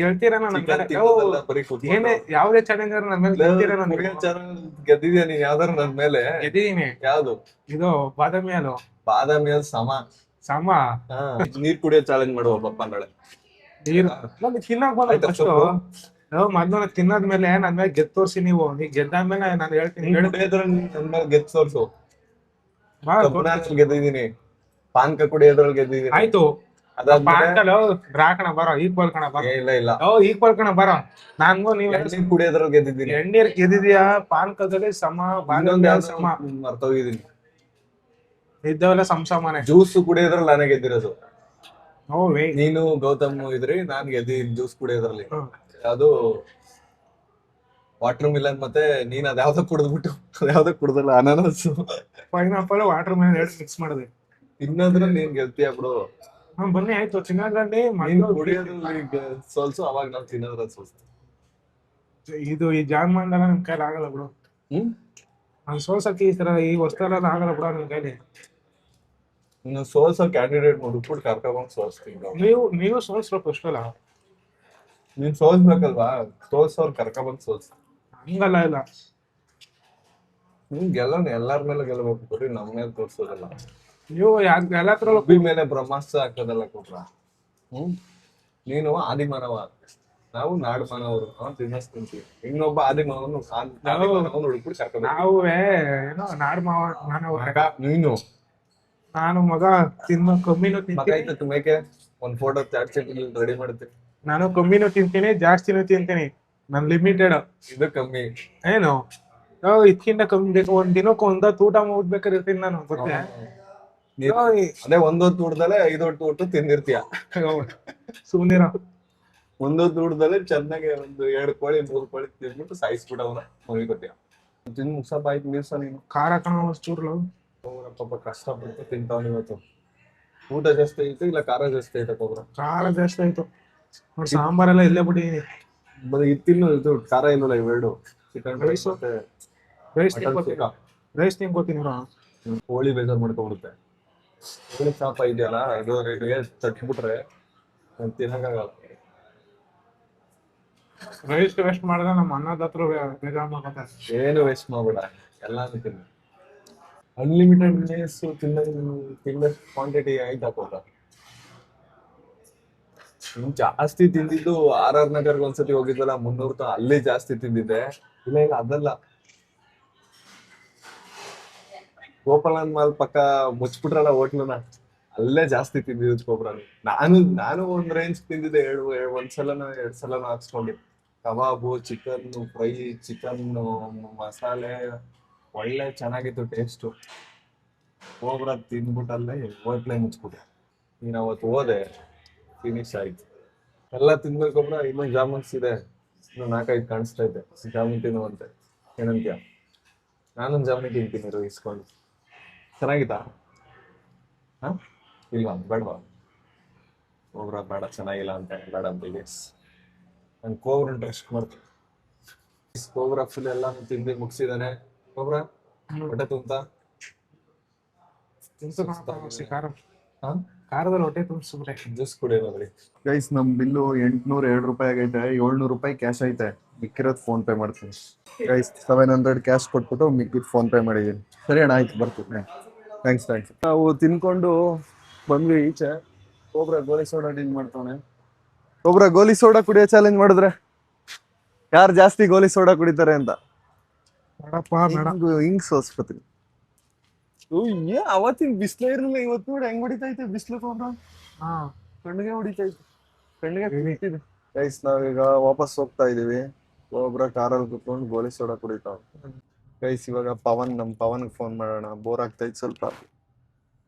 ಗೆಲ್ತೀರ ನನ್ ಚಿಕನ್ ಮೇಲೆ ತಿನ್ನೋದೆಲ್ಲ ಬರೀ ಕೂತ್ಕೊಂಡು. ಏನೇ ಯಾವ್ದೇ ಚಾಲೆಂಜರ್ ನನ್ ಮೇಲೆ ಗೆಲ್ತೀರ ನಾನು ಕುಡಿಯೋ ಚಾನಲ್ ಗೆದ್ದಿದ್ಯಾ ನೀನ್ ಯಾವ್ದಾರು ನನ್ ಮೇಲೆ? ಗೆದ್ದಿದೀನಿ. ಯಾವ್ದು? ಇದು ಬಾದಾಮಿ ಹಾಲು ಬಾದಾಮಿ ಹಾಲು ಸಮ. ಸಮ. ಹಾ ನೀರ್ ಕುಡಿಯೋ ಚಾಲೆಂಜ್ ಮಾಡುವ ಪಪ್ಪ ನಾಳೆ. ನೀರು ನಾನು ತಿನ್ನಕ್ ಬಂದ ಆಯ್ತಾ ಫಸ್ಟ್ ಮೊದ್ಲು ತಿನ್ನೋದ್ಮೇಲೆ ನನ್ ಮೇಲೆ ಗೆದ್ದು ತೋರ್ಸಿ ನೀವು ಗೆದ್ದಾದ್ಮೇಲೆ ನಾನು ಹೇಳ್ತೀನಿ ನೀನ್ ಕುಡಿಯೋದ್ರಲ್ಲಿ ನನ್ ಮೇಲೆ ಗೆದ್ದು ತೋರ್ಸು. ಕಬ್ಬನಾಲ್ ಗೆದ್ದಿದೀನಿ, ಪಾನ್ಕ ಕುಡಿಯೋದ್ರಲ್ಲಿ ಗೆದ್ದಿದೀನಿ. ಆಯ್ತು ಅದಾದ್ಮೇಲೆ ರಾಕಣ ಬರೋ ಈಕ್ವಲ್ ಕಣ ಬರೋ. ಇಲ್ಲ ಈಕ್ವಲ್ ಕಣ ಬರೋ. ನಾನು ನೀವು ಎಣ್ಣೆ ಕುಡಿಯೋದ್ರಲ್ಲಿ ಗೆದ್ದಿದ್ದೀನಿ. ಎಣ್ಣೀರ್ ಗೆದ್ದಿದ್ಯಾ, ಪಾನ್ಕದಲ್ಲಿ ಸಮ, ಬಾದಾಮಿ ಹಾಲು ಸಮ. ಮರ್ತೋಗಿದ್ದೀನಿ. ಇದ್ದವೆಲ್ಲ ಸಮಸಮಾನೆ. ಜ್ಯೂಸ್ ಕುಡಿಯೋದ್ರಲ್ಲಿ ನಾನೇ ಗೆದ್ದಿರೋದು. ವೇ ನೀನು ಗೌತಮ್ ಇದ್ರಿ, ನಾನ್ ಗೆದ್ದಿದ್ದೀನಿ ಜ್ಯೂಸ್ ಕುಡಿಯೋದ್ರಲ್ಲಿ. ಅದು ವಾಟರ್ ಮಿಲನ್, ಮತ್ತೆ ನೀನ್ ಅದ್ಯಾವ್ದೋ ಕುಡಿದ್ಬಿಟ್ಟು ಅದ್ಯಾವ್ದೋ ಕುಡ್ದಲ್ಲ ಅನಾನಸ್, ಪೈನಾಪಲ್, ವಾಟರ್ ಮೆಲನ್ ಎರಡು ಮಿಕ್ಸ್ ಮಾಡಿದೆ. ತಿನ್ನೋದ್ರಲ್ಲಿ ನೀನ್ ಗೆಲ್ತೀಯ ಬಿಡು. ಬನ್ನಿ ಆಯ್ತು. ಚಿನ್ನದಲ್ಲಿ ನೀನ್ ಕುಡಿಯೋದ್ರಲ್ಲಿ ಸೋಲ್ಸು, ಅವಾಗ ನಾವ್ ತಿನ್ನೋದ್ರಲ್ಲಿ ಸೋಲ್ಸು. ಇದು ಈ ಜಾನ್ಮಾನ್ದೆಲ್ಲ ನಿಮ್ ಕೈಲಿ ಆಗಲ್ಲ ಬಿಡು. ನಾನು ಸೋಲ್ಸಕ್ಕೆ ಈ ತರ ಈ ವಸ್ತುವೆಲ್ಲ ಆಗಲ್ಲ ಬಿಡ ನಿಮ್ ಕೈಲಿ. ನೀನು ಸೋಲ್ಸೋ ಕ್ಯಾಂಡಿಡೇಟ್ ಹುಡುಕ್ಬಿಟ್ಟು ಕರ್ಕೊಂಡ್ ಸೋಲ್ಸ್ತೀನಿ. ನೀವು ಸೋಲ್ಸ್ಬೇಕು ಅಷ್ಟಲ್ಲ. ನೀನ್ ಸೋಲ್ಸ್ಬೇಕಲ್ವಾ, ಸೋಲ್ಸೋರ್ ಕರ್ಕೊಂಡ್ ಸೋಲ್ಸ್. ಹಂಗಲ್ಲ ಇಲ್ಲ. ನೀನ್ ಎಲ್ಲಾರ ಮೇಲೆ ಗೆಲ್ಲಬೇಕು, ಬರೀ ನಮ್ ಮೇಲೆ ತೋರ್ಸೋದಲ್ಲ. ನೀವು ಎಲ್ಲ ತರ ಒಬ್ಬಿ ಮೇಲೆ ಬ್ರಹ್ಮಾಸ್ತ್ರ ಹಾಕೋದಲ್ಲ ಕೊಟ್ರ. ನೀನು ಆದಿಮಾನವ, ನಾವು ನಾಡು ಮಾನವರು, ಬಿಸ್ನೆಸ್ ತಿಂತೀವಿ. ಇನ್ನೊಬ್ಬ ಆದಿಮಾನವನು ಹುಡುಕ್ಬಿಟ್ಟು ಕರ್ಕೊಂಡು. ನಾವು ಏನೋ ನಾಡು ಮಾನವ. ನೀನು ನಾನು ಮಗ ಕಮ್ಮಿನೂ ತಿಂತೀನಿ. ಮೇಕೆ ಒಂದ್ ಫೋಟೋ ರೆಡಿ ಮಾಡ್ತೀನಿ. ನಾನು ಕಮ್ಮಿನೂ ತಿಂತೀನಿ, ಜಾಸ್ತಿನೂ ತಿಂತೀನಿ. ನನ್ ಲಿಮಿಟೆಡ್. ಇದು ಕಮ್ಮಿ ಏನು ಇದಕ್ಕಿಂತ ಕಮ್ಮಿ ಬೇಕು. ಒಂದ್ ದಿನಕ್ಕೆ ಒಂದೊತ್ತು ಊಟ ಮಾಡ್ಬೇಕಾದ್ರೆ ಇರ್ತೀನಿ ನಾನು. ಗೊತ್ತೇ ಅದೇ ಒಂದೊತ್ತು ಊಟದಲ್ಲೇ 5 ಹೊತ್ತು ಊಟ ತಿಂದಿರ್ತೀಯ. ಸುಮ್ನಿರ. ಒಂದೊತ್ತು ಊಟದಲ್ಲೇ ಚೆನ್ನಾಗಿ ಒಂದು 2 ಕೋಳಿ 3 ಕೋಳಿ ತಿಂದ್ಬಿಟ್ಟು ಸಾಯಿಸ್ಬಿಟ್ಟವನ ಮಗಿಕೊತೀಯ. ತಿಂದು ಮುಗ್ಸಪ್ಪ ಆಯ್ತು ಮೀರ್ಸ ನೀನು. ಖಾರ ಕಣ ಚೂರ್ಲು. ಪಾಪ ಕಷ್ಟಪಟ್ಟು ತಿಂತಾವ್ ಇವತ್ತು. ಊಟ ಜಾಸ್ತಿ ಐತೆ ಇಲ್ಲ ಖಾರ ಜಾಸ್ತಿ ಐತೆ? ಖಾರ ಜಾಸ್ತಿ ಆಯ್ತು. ಸಾಂಬಾರೆಲ್ಲ ಇಲ್ಲೇ ಬಿಟ್ಟಿದೀನಿ. ಇತ್ತಿನ್ನು ಇದು ಖಾರ ಇಲ್ಲಲ್ಲ ಇವೆರಡು. ಚಿಕನ್ ರೈಸ್ ಮತ್ತೆ ರೈಸ್ ತಿನ್ಕೋತೀನಿ. ಕೋಳಿ ಬೇಜಾರ್ ಮಾಡ್ಕೊಂಡ್ಬಿಡುತ್ತೆ. ಕೋಳಿ ಶಾಪ ಇದೆಯಲ್ಲ, ಇದು ರೇಟ್ಗೆ ತಟ್ಬಿಟ್ರೆ ತಿನ್ನಕ್ಕಾಗಲ್ಲ. ರೈಸ್ ವೇಸ್ಟ್ ಮಾಡಿದ್ರೆ ನಮ್ಮ ಅನ್ನದ ಹತ್ರ ಬೇಜಾರ್ ಮಾಡ್ಕೊತಾರೆ. ಏನು ವೇಸ್ಟ್ ಮಾಡ್ಬೇಡ, ಎಲ್ಲಾನು ತಿನ್ನು. ಅನ್ಲಿಮಿಟೆಡ್ ನೇಸ್ ತಿನ್ನಷ್ಟು ಕ್ವಾಂಟಿಟಿ ಆಯ್ತಾಕೋತ. ಜಾಸ್ತಿ ತಿಂದಿದ್ದು RR ನಗರ್ಗೆ ಒಂದ್ಸತಿ ಹೋಗಿದ್ದಲ್ಲ 300, ಅಲ್ಲಿ ಜಾಸ್ತಿ ತಿಂದಿದ್ದೆ. ಇಲ್ಲ ಅದಲ್ಲ, ಗೋಪಾಲನ್ ಮಾಲ್ ಪಕ್ಕ ಮುಚ್ಬಿಟ್ರಲ್ಲ ಹೋಟ್ಲನ, ಅಲ್ಲೇ ಜಾಸ್ತಿ ತಿಂದಿದ್ದು ಕೊಬ್ರ. ನಾನು ಒಂದ್ ರೇಂಜ್ ತಿಂದಿದ್ದೆ. ಒಂದ್ಸಲನೋ 2 ಸಲನೋ ಹಾಕ್ಸ್ಕೊಂಡಿದ್ದೆ. ಕಬಾಬು, ಚಿಕನ್ ಫ್ರೈ, ಚಿಕನ್ ಮಸಾಲೆ ಒಳ್ಳೆ ಚೆನ್ನಾಗಿತ್ತು ಟೇಸ್ಟು. ಹೋಗ್ರ ತಿಂದ್ಬಿಟ್ಟಲ್ಲೇ ಹೋಟ್ಲೇ ಮುಚ್ಬಿಟ್ಟೆ. ನೀನ್ ಅವತ್ತು ಹೋದೆ, ಫಿನಿಶ್ ಆಯ್ತು. ಎಲ್ಲ ತಿನ್ಬೇಕೊಬ್ರ. ಇನ್ನೊಂದು ಜಾಮೂನ್ಸ್ ಇದೆ, ಇನ್ನು 4-5 ಕಾಣಿಸ್ತಾ ಇದೆ. ಜಾಮೂನ್ ತಿನ್ನುವಂತೆ ಏನಂತೀಯ? ನಾನೊಂದು ಜಾಮೂನ್ ತಿಂತೀನಿ ಇಸ್ಕೊಂಡು. ಚೆನ್ನಾಗಿತ್ತಾ? ಇಲ್ವಾ? ಬೇಡವಾ? ಹೋಗ್ರ ಬೇಡ, ಚೆನ್ನಾಗಿಲ್ಲ ಅಂತ ಬೇಡ ಅಂತ. ನಾನು ಕೋಬ್ರ ಟೆಸ್ಟ್ ಮಾಡ್ತೀನಿ. ಕೋಬ್ರ ಫುಲ್ ಎಲ್ಲ ತಿಂದು ಮುಗಿಸಿದಾನೆ. ಕೋಬ್ರ ಹೊಟ್ಟೆ ತುಂಬ ಖಾರದಲ್ಲಿ ಹೊಟ್ಟೆ ತುಂಬಿಸ್ಬಿಟ್ರೆ ಜ್ಯೂಸ್ ಕುಡಿಯೋದ್ರಿ. ಗೈಸ್ ನಮ್ ಬಿಲ್ಲು 802 ರೂಪಾಯಿ ಆಗೈತೆ. 700 ರೂಪಾಯಿ ಕ್ಯಾಶ್ ಐತೆ, ಮಿಕ್ಕಿರೋದು ಫೋನ್ ಪೇ ಮಾಡ್ತೀನಿ. ಗೈಸ್ 700 ಕ್ಯಾಶ್ ಕೊಟ್ಬಿಟ್ಟು ಮಿಕ್ಕಿದ್ ಫೋನ್ ಪೇ ಮಾಡಿದೀನಿ. ಸರಿ ಅಣ್ಣ, ಆಯ್ತು ಬರ್ತೀನಿ. ಥ್ಯಾಂಕ್ಸ್. ನಾವು ತಿನ್ಕೊಂಡು ಬಂದ್ವಿ ಈಚೆ. ಕೋಬ್ರ ಗೋಲಿ ಸೋಡಾ ಡೀಲ್ ಮಾಡ್ತಾನೆ. ಕೋಬ್ರ ಗೋಲಿ ಸೋಡಾ ಕುಡಿಯೋ ಚಾಲೆಂಜ್ ಮಾಡಿದ್ರೆ ಯಾರು ಜಾಸ್ತಿ ಗೋಲಿ ಸೋಡಾ ಕುಡಿತಾರೆ ಅಂತ ಹಿಂಗ್ ಸೋಸ್ಕೊತೀನಿ. ಅವತ್ತಿನ ಬಿಸ್ಲೇ ಇರಲಿಲ್ಲ, ಇವತ್ತು ನೋಡಿ ಹೆಂಗ್ ಹೊಡಿತೈತೆ ಬಿಸ್ಲು. ಕೋಬ್ರ ಕಣ್ಣಿಗೆ ಹೊಡಿತೈತೆ, ಕಣ್ಣಿಗೆ ಕುಡಿತಿದೆ. ಗೈಸ್ ನಾವೀಗ ವಾಪಸ್ ಹೋಗ್ತಾ ಇದೀವಿ. ಕೋಬ್ರ ಕಾರಲ್ಲಿ ಕುತ್ಕೊಂಡು ಗೋಲಿ ಸೋಡಾ ಕುಡಿತಾವ. ಗೈಸ್ ಇವಾಗ ನಮ್ ಪವನ್ಗೆ ಫೋನ್ ಮಾಡೋಣ. ಬೋರ್ ಆಗ್ತೈತೆ ಸ್ವಲ್ಪ.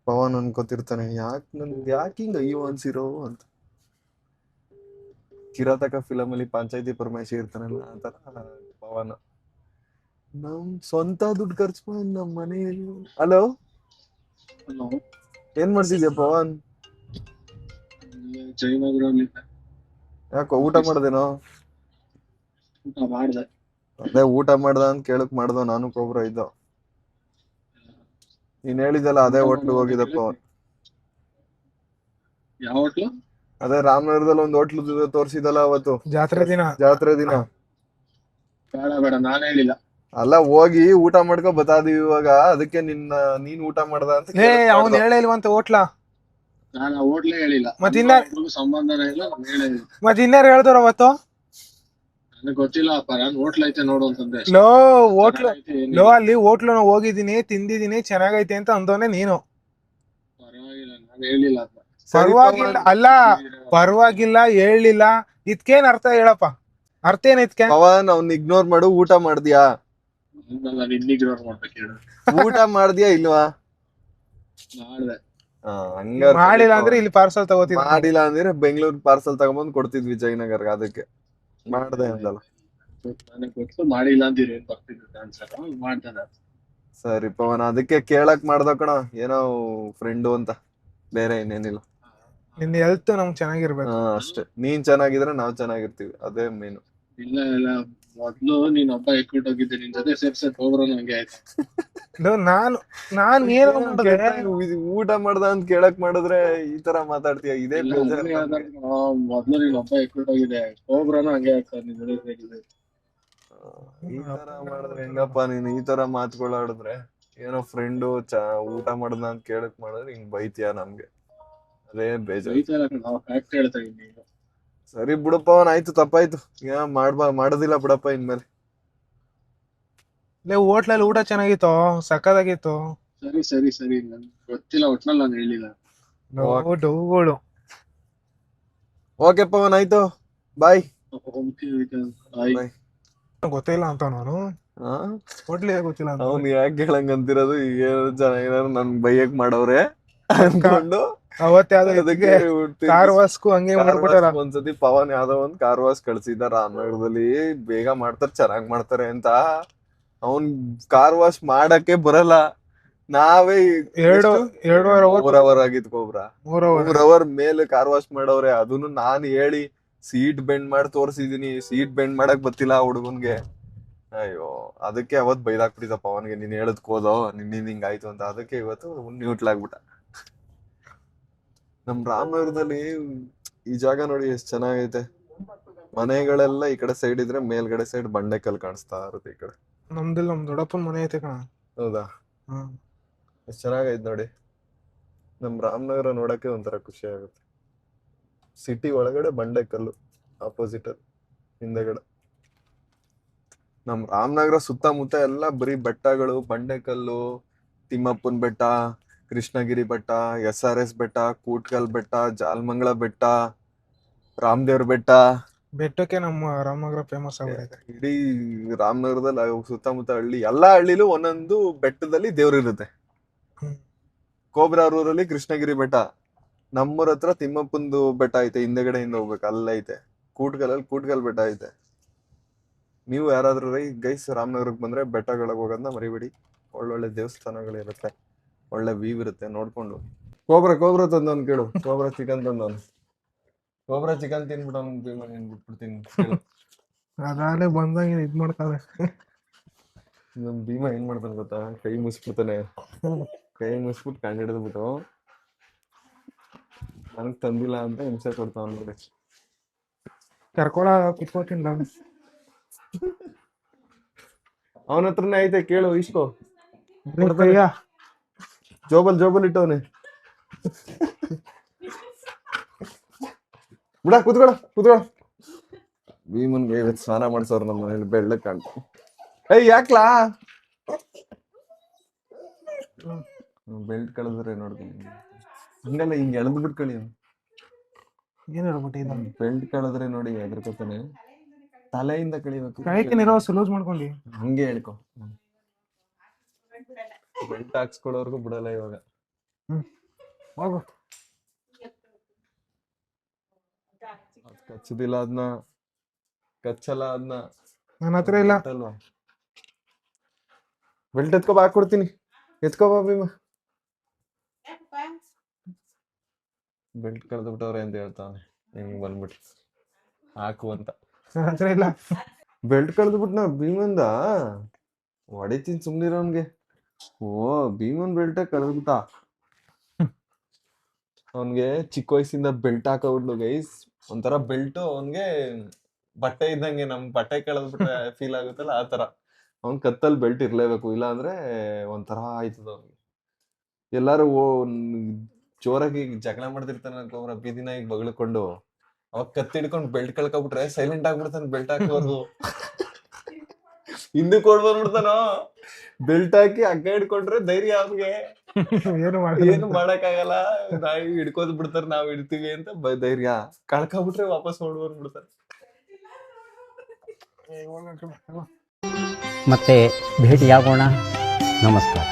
ಪವನ್ ಅನ್ಕೋತಿರ್ತಾನೆ, ಯಾಕೆ ಹಿಂಗ ಅಯ್ಯೋ ಅನ್ಸಿರೋ ಅಂತ. ಕಿರಾತಕ ಫಿಲಮ್ ಅಲ್ಲಿ ಪಂಚಾಯತಿ ಪರಮೇಶಿ ಇರ್ತಾನಲ್ಲ, ಆತರ ಪವನ್. ನಮ್ ಸ್ವಂತ ದುಡ್ಡು ಖರ್ಚು ಮಾಡಿ ನಮ್ ಮನೆಯಲ್ಲಿ. ಹಲೋ, ಏನ್ ಮಾಡ್ತಿದ್ಯಾ ಪವನ್? ಯಾಕೋ ಊಟ ಮಾಡ್ದೇನೋ? ಅದೇ ಊಟ ಮಾಡ್ದ ಅಂತ ಕೇಳಕ್ ಮಾಡ್ದ. ನಾನು ಕೋಬ್ರ ಇದ್ದ. ನೀನ್ ಹೇಳಿದಲ್ಲ ಅದೇ ಹೋಟ್ಲು ಹೋಗಿದ್ದ ಪವನ್. ಯಾವ ಹೋಟ್ಲು? ಅದೇ ರಾಮನಗರದಲ್ಲಿ ಒಂದ್ ಹೋಟ್ಲು ತೋರ್ಸಿದಲ್ಲ ಅವತ್ತು ಜಾತ್ರೆ ದಿನ. ಜಾತ್ರೆ ದಿನ. ಬೇಡ ಬೇಡ ನಾನ್ ಹೇಳಿಲ್ಲ. ಅಲ್ಲ ಹೋಗಿ ಊಟ ಮಾಡ್ಕೊ ಬತ್ತಾದೀವಿ ಇವಾಗ, ಅದಕ್ಕೆ ನೀನ್ ಊಟ ಮಾಡ್ದ ಅಂತ ಏ ಕೇಳಕ್ ಅವ್ನ್ ಮಾಡ್ದ. ಹೇಳೇ ಇಲ್ವಂತ ಹೋಟ್ಲಾ. ನಾನು ಆ ಹೋಟ್ಲೇ ಹೇಳಿಲ್ಲ. ಮತ್ ನನ್ಗೂ ಇನ್ನ ಅವ್ರಿಗೂ ಸಂಬಂಧನೇ ಇಲ್ಲ, ನಾನು ಹೇಳೇ ಇಲ್ಲ. ಮತ್ ಇನ್ಯಾರು ಹೇಳ್ದವ್ರ ಅವತ್ತು? ನನಗೆ ಗೊತ್ತಿಲ್ಲಪ್ಪ, ನಾನು ಹೋಟ್ಲ್ ಐತೆ ನೋಡು ಅಂತಂದೆ ಅಷ್ಟೇ. ಲೋ ಹೋಟ್ಲು, ಚೆನ್ನಾಗೈತೆ ಲೋ ಏನಿಲ್ಲ. ಅಲ್ಲಿ ಹೋಟ್ಲು ಹೋಗಿದೀನಿ, ತಿಂದಿದೀನಿ, ಚೆನ್ನಾಗೈತೆ ಅಂತ ಅಂದವನೇ ನೀನು. ಪರವಾಗಿಲ್ಲ, ನಾನು ಹೇಳಿಲ್ಲ ಅದ್ನ. ಸರಿ ಪರವಾಗಿಲ್ಲ ಅಲ್ಲ, ಪರವಾಗಿಲ್ಲ ಹೇಳಿಲ್ಲ, ಇದ್ಕೇನ್ ಅರ್ಥ ಹೇಳಪ್ಪ, ಅರ್ಥ ಏನ್ ಇದ್ಕೆ? ಪವನ್ ಅವ್ನ್ ಇಗ್ನೋರ್ ಮಾಡು. ಊಟ ಮಾಡ್ದ್ಯಾ? ನಾನು ಇನ್ನಿಗ್ನೋರ್ ಮಾಡ್ಬೇಕು ಹೇಳು. ಊಟ ಮಾಡ್ದ್ಯಾ ಇಲ್ವಾ? ಮಾಡ್ದೆ. ಹಂಗಾರ ಮಾಡಿಲ್ಲ ಅಂದ್ರೆ ಇಲ್ಲಿ ಪಾರ್ಸಲ್ ತಗೋತಿದ್ದ. ಮಾಡಿಲ್ಲ ಅಂದ್ರೆ ಬೆಂಗಳೂರು ಪಾರ್ಸಲ್ ತಗೊಂಬಂದ್ ಕೊಡ್ತಿದ್ವಿ ಜಯನಗರ್ಗೆ. ಅದಕ್ಕೆ ಮಾಡ್ದೆ ಅಂದಲ್ಲ. ನನಗೆ ಗೊತ್ತು ಮಾಡಿಲ್ಲ ಅಂತೀರಿ, ಏನ್ ಬರ್ತಿದ್ದು ಆನ್ಸರ್ ಮಾಡ್ತಾನೆ. ಸರಿ ಪವನ್, ಅದಕ್ಕೆ ಕೇಳಕ್ ಮಾಡ್ದ ಕಣ, ಏನೋ ಫ್ರೆಂಡು ಅಂತ, ಬೇರೆ ಇನ್ನೇನಿಲ್ಲ. ನಿನ್ನ ಹೆಲ್ತ್ ನಮ್ಗ್ ಚೆನ್ನಾಗಿರ್ಬೇಕು. ಅಷ್ಟೇ. ನೀನ್ ಚೆನ್ನಾಗಿದ್ರೆ ನಾವ್ ಚೆನ್ನಾಗಿರ್ತೀವಿ, ಅದೇ ಮೇನು. ಇಲ್ಲ ಇಲ್ಲ, ಮೊದ್ಲು ನೀನ್ ಒಬ್ಬ ಎಕ್ವಿಟ್ ಹೋಗಿದ್ದೆ, ನಿನ್ ಜೊತೆ ಸೇರ್ಸಕ್ ಹೋಗ್ರು ಹಂಗೆ ಆಯ್ತು. ಲೋ, ನಾನ್ ಏನು ಮಾಡಿದೆ? ಊಟ ಮಾಡ್ದ ಅಂತ ಕೇಳಕ್ ಮಾಡಿದ್ರೆ ಈ ತರ ಮಾತಾಡ್ತೀಯ, ಇದೇ ಇಲ್ಲ, ಬೇಜಾರ್ ಒಬ್ನೇ ನಮ್ಗೆ. ಆದಾಗ ಮೊದ್ಲು ನೀನ್ ಒಬ್ಬ ಎಕ್ವಿಟ್ ಹೋಗಿದೆ, ಹೋಗ್ರನು ಹಂಗೆ ಆಗ್ತದೆ ನಿನ್ ಜೊತೆ ಸೇರಿದ್ರೆ. ಈ ತರ ಮಾಡಿದ್ರೆ ಹೆಂಗಪ್ಪ ನೀನ್? ಈ ತರ ಮಾತುಗಳಾಡಿದ್ರೆ ಏನೋ ಫ್ರೆಂಡು ಊಟ ಮಾಡ್ದ ಅಂತ ಕೇಳಕ್ ಮಾಡಿದ್ರೆ ಹಿಂಗ್ ಬೈತೀಯ ನಮ್ಗೆ, ಅದೇ ಬೇಜಾರ್. ಬೈತಾರ ನಾವು ಫ್ಯಾಕ್ಟ್ ಹೇಳ್ತಾ ಇದ್ದೀನಿ ಈಗ. ಸರಿ ಬಿಡಪ್ಪ, ಆಯ್ತು, ತಪ್ಪಾಯ್ತು. ಮಾಡೋದಿಲ್ಲ ಬಿಡಪ್ಪ ಇನ್ಮೇಲೆ. ಲೇ ಹೋಟ್ಲಲ್ಲಿ ಊಟ ಚೆನ್ನಾಗಿತ್ತು, ಸಕ್ಕದಾಗಿತ್ತು. ಸರಿ ಸರಿ ಸರಿ, ನನ್ ಗೊತ್ತಿಲ್ಲ, ಒಟ್ನಲ್ಲಿ ನಾನು ಹೇಳಿಲ್ಲ. ಡೌಗಳು. ಓಕೆ ಪವನ್, ಆಯ್ತು, ಬಾಯ್. ಬಾಯ್. ಬಾಯ್. ಗೊತ್ತಿಲ್ಲ ಅಂತ ನಾನು ಹೋಟ್ಲಿಗೆ ಗೊತ್ತಿಲ್ಲ ಅಂತ. ಅವ್ನು ಯಾಕೆ ಹೇಳಂಗ್ ಅಂತಿರೋದು? ಈಗ ಚೆನ್ನಾಗಿರೋ ನನ್ ಬೈಯಕ್ ಮಾಡವ್ರೆ ಅನ್ಕೊಂಡು ಅವತ್ತೇ ಅದಕ್ಕೆ ಕಾರ್ ವಾಸ್ಕು ಹಂಗೆ ಮಾಡ್ಬಿಟ್ಟಾರ. ಒಂದ್ಸತಿ ಪವನ್ ಯಾವ್ದೋ ಒಂದ್ ಕಾರ್ ವಾಸ್ ಕಳ್ಸಿದ್ದ ರಾಮನಗರದಲ್ಲಿ, ಬೇಗ ಮಾಡ್ತಾರೆ, ಚೆನ್ನಾಗ್ ಮಾಡ್ತಾರೆ ಅಂತ. ಅವನ್ ಕಾರ್ ವಾಶ್ ಮಾಡಕ್ಕೆ ಬರಲ್ಲ. ನಾವೇ 4 ಅವರ್ ಆಗಿತ್ತು ಒಬ್ರ, 3 ಅವರ್ ಮೇಲೆ ಕಾರ್ ವಾಶ್ ಮಾಡವ್ರೆ. ಅದನ್ನು ನಾನ್ ಹೇಳಿ ಸೀಟ್ ಬೆಂಡ್ ಮಾಡಿ ತೋರ್ಸಿದೀನಿ, ಸೀಟ್ ಬೆಂಡ್ ಮಾಡಕ್ ಗೊತ್ತಿಲ್ಲ ಆ ಹುಡುಗನ್ಗೆ. ಅಯ್ಯೋ, ಅದಕ್ಕೆ ಅವತ್ ಬೈದಾಕ್ಬಿಟ್ಟಿದ್ದಪ್ಪ ಅವನ್ಗೆ, ನೀನ್ ಹೇಳದ್ಕ್ ಹೋದೋ, ನಿನ್ನಿಂದ ಹಿಂಗಾಯ್ತು ಅಂತ. ಅದಕ್ಕೆ ಇವತ್ತು ನ್ಯೂಟ್ಲಾಗ್ಬಿಟ್ಟ. ನಮ್ ರಾಮನಗರದಲ್ಲಿ ಈ ಜಾಗ ನೋಡಿ ಎಷ್ಟ್ ಚೆನ್ನಾಗೈತೆ. ಮನೆಗಳೆಲ್ಲ ಈ ಕಡೆ ಸೈಡ್ ಇದ್ರೆ, ಮೇಲ್ಗಡೆ ಸೈಡ್ ಬಂಡೆ ಕಲ್ ಕಾಣಿಸ್ತಾ ಇರುತ್ತೆ ಈ ಕಡೆ. ನಮ್ ದೊಡ್ಡಪ್ಪನ ಮನೆ ಐತೆ ಕಣ. ಹೌದಾ? ಎಷ್ಟ್ ಚೆನ್ನಾಗೈತೆ ನೋಡಿ. ನಮ್ ರಾಮನಗರ ನೋಡಕ್ಕೆ ಒಂಥರ ಖುಷಿ ಆಗುತ್ತೆ. ಸಿಟಿ ಒಳಗಡೆ ಬಂಡೆ ಕಲ್ಲು, ಆಪೋಸಿಟ್ ಅಲ್ಲಿ ಹಿಂದೆಗಡೆ. ನಮ್ ರಾಮನಗರ ಸುತ್ತಮುತ್ತ ಎಲ್ಲ ಬರೀ ಬೆಟ್ಟಗಳು, ಬಂಡೆ ಕಲ್ಲು, ತಿಮ್ಮಪ್ಪನ ಬೆಟ್ಟ, ಕೃಷ್ಣಗಿರಿ ಬೆಟ್ಟ, SRS ಬೆಟ್ಟ, ಕೂಟ್ಕಲ್ ಬೆಟ್ಟ, ಜಾಲಮಂಗಲ ಬೆಟ್ಟ, ರಾಮದೇವ್ರ ಬೆಟ್ಟ. ಬೆಟ್ಟಕ್ಕೆ ನಮ್ಮ ರಾಮನಗರ ಫೇಮಸ್ ಆಗ್ಬಿಟ್ಟೈತೆ. ಇಡೀ ರಾಮನಗರದಲ್ಲಿ ಸುತ್ತಮುತ್ತ ಹಳ್ಳಿ, ಎಲ್ಲಾ ಹಳ್ಳಿಲೂ ಒಂದೊಂದು ಬೆಟ್ಟದಲ್ಲಿ ದೇವ್ರಿರುತ್ತೆ. ಕೋಬ್ರಾರೂರಲ್ಲಿ ಕೃಷ್ಣಗಿರಿ ಬೆಟ್ಟ, ನಮ್ಮೂರ ಹತ್ರ ತಿಮ್ಮಪ್ಪಂದು ಬೆಟ್ಟ ಐತೆ, ಹಿಂದೆಗಡೆಯಿಂದ ಹೋಗ್ಬೇಕು, ಅಲ್ಲೈತೆ. ಕೂಟ್ಕಲ್ ಬೆಟ್ಟ ಐತೆ. ನೀವು ಯಾರಾದ್ರೂ ಗೈಸ್ ರಾಮನಗರಕ್ಕೆ ಬಂದ್ರೆ ಬೆಟ್ಟಗಳಿಗೆ ಹೋಗೋದನ್ನ ಮರಿಬೇಡಿ. ಒಳ್ಳೊಳ್ಳೆ ದೇವಸ್ಥಾನಗಳಿರುತ್ತೆ, ಒಳ್ಳೆ ವ್ಯೂ ಇರುತ್ತೆ, ನೋಡ್ಕೊಂಡು. ಕೋಬ್ರಾ ತಂದವನ್ ಕೇಳು, ಕೋಬ್ರಾ ಚಿಕನ್ ತಂದವನ್. ಕೋಬ್ರಾ ಚಿಕನ್ ತಿನ್ಬಿಟ್ಟು ಅವ್ನು ಬಿಟ್ಬಿಡ್ತೀನಿ. ಅದಾಲೆ ಬಂದಂಗೆ ಇದ್ ಮಾಡ್ತಾವೆ. ನಮ್ ಭೀಮಾ ಏನ್ ಮಾಡ್ತಾನೆ ಗೊತ್ತಾ? ಕೈ ಮುಸ್ಬಿಡ್ತಾನೆ, ಕೈ ಮುಸ್ಬಿಟ್ಟು ಕಂಡು ಹಿಡಿದ್ಬಿಟ್ಟು ನನಗ್ ತಂದಿಲ್ಲ ಅಂತ ಹಿಂಸೆ ಕೊಡ್ತಾವ ನೋಡಿ. ಕರ್ಕೊಳ ಕುತ್ಕೋತೀನಿ ನಾನು. ಅವನ ಹತ್ರನೇ ಐತೆ, ಕೇಳು, ಇಸ್ಕೋ. ಜೋಬಲ್ ಇಟ್ಟವನೆ. ಬಿಡ, ಕುತ್ಕೊಳ. ಭೀಮನ್ಗೆ ಇವತ್ತು ಸ್ನಾನ ಮಾಡ್ಸೋರು ನಮ್ಮ ಮನೇಲಿ, ಬೆಳ್ಳಕ್ ಕಾಣ್ತ. ಯಾಕ್ಲಾ ಬೆಲ್ಟ್ ಕಳೆದ್ರೆ ನೋಡ್ತೀನಿ. ಹಂಗಲ್ಲ, ಹಿಂಗ್ ಎಳೆದ್ ಬಿಟ್ಕೊಳ್ಳಿ. ಏನ್ ಹೇಳ್ಬಿಟ್ಟಿದ್ದ? ಬೆಲ್ಟ್ ಕಳೆದ್ರೆ ನೋಡಿ ಎದ್ರಕೋತಾನೆ. ತಲೆಯಿಂದ ಕಳಿಬೇಕು, ಕೈಕಿನಿರೋ ಲೂಸ್ ಮಾಡ್ಕೊಂಡಿ. ಹಂಗೆ ಹೇಳ್ಕೊ. ಬೆಲ್ಟ್ ಹಾಕ್ಸ್ಕೊಳ್ಳೋರ್ಗು ಬಿಡಲ್ಲ ಇವಾಗ. ಹೋಗು. ಕಚ್ಚದಿಲ್ಲ ಅದನ್ನ, ಕಚ್ಚಲ್ಲ ಅದನ್ನ. ನನ್ನ ಹತ್ರ ಇಲ್ಲ. ಅಲ್ವಾ? ಬೆಲ್ಟ್ ಎತ್ಕೊ, ಹಾಕೊಡ್ತೀನಿ. ಎತ್ಕೋ ಬಾ ಭೀಮಾ. ಬೆಲ್ಟ್ ಕಳೆದು ಬಿಟ್ಟವ್ರೆ ಅಂತ ಹೇಳ್ತಾನೆ, ಹಿಂಗ್ ಬಂದ್ಬಿಟ್ಟು ಹಾಕು ಅಂತ. ನನ್ನ ಹತ್ರ ಇಲ್ಲ. ಬೆಲ್ಟ್ ಕಳೆದು ಬಿಟ್ನ ಭೀಮಂದ, ಹೊಡಿತೀನಿ ಸುಮ್ನಿರೋನ್ಗೆ. ಓ, ಭೀಮನ್ ಬೆಲ್ಟೇ ಕಳೆದ್ಬಿಟ್ಟ. ಅವನ್ಗೆ ಚಿಕ್ಕ ವಯಸ್ಸಿಂದ ಬೆಲ್ಟ್ ಹಾಕೋಬಿಡ್ಲು ಗೈಸ್. ಒಂಥರ ಬೆಲ್ಟ್ ಅವನ್ಗೆ ಬಟ್ಟೆ ಇದ್ದಂಗೆ, ನಮ್ ಬಟ್ಟೆ ಕೆಳದ್ಬಿಟ್ರೆ ಫೀಲ್ ಆಗುತ್ತಲ್ಲ ಆ ತರ. ಅವ್ನ್ ಕತ್ತಲ್ ಬೆಲ್ಟ್ ಇರ್ಲೇಬೇಕು, ಇಲ್ಲ ಅಂದ್ರೆ ಒಂಥರ ಆಯ್ತದ ಅವ್ನಿಗೆ. ಎಲ್ಲಾರು ಜೋರಾಗಿ ಜಗಳ ಮಾಡ್ತಿರ್ತಾನೆ ಅನ್ಕೊಂಡ್ರ ಬೀದಿನ ಈಗ ಬಗಳ್ಕೊಂಡು, ಅವಾಗ ಕತ್ತಿ ಹಿಡ್ಕೊಂಡು ಬೆಲ್ಟ್ ಕಳ್ಕೊಬಿಟ್ರೆ ಸೈಲೆಂಟ್ ಆಗ್ಬಿಡ್ತಾನೆ ಬೆಲ್ಟ್ ಹಾಕೋರ್ಗು. ಹಿಂದಕ್ಕೆ ಓಡ್ ಬಂದ್ಬಿಡ್ತಾನೋ. ಬೆಲ್ಟ್ ಹಾಕಿ ಹಗ್ಗ ಹಿಡ್ಕೊಂಡ್ರೆ ಧೈರ್ಯ ಅವ್ನಿಗೆ, ಏನು ಮಾಡಕ್ಕಾಗಲ್ಲ, ನಾವ್ ಹಿಡ್ಕೋದ್ ಬಿಡ್ತಾರ, ನಾವ್ ಹಿಡ್ತೀವಿ ಅಂತ ಧೈರ್ಯ. ಕಳ್ಕೊಬಿಟ್ರೆ ವಾಪಸ್ ಓಡ್ ಬಂದ್ಬಿಡ್ತಾರೆ. ಮತ್ತೆ ಭೇಟಿಯಾಗೋಣ. ನಮಸ್ಕಾರ.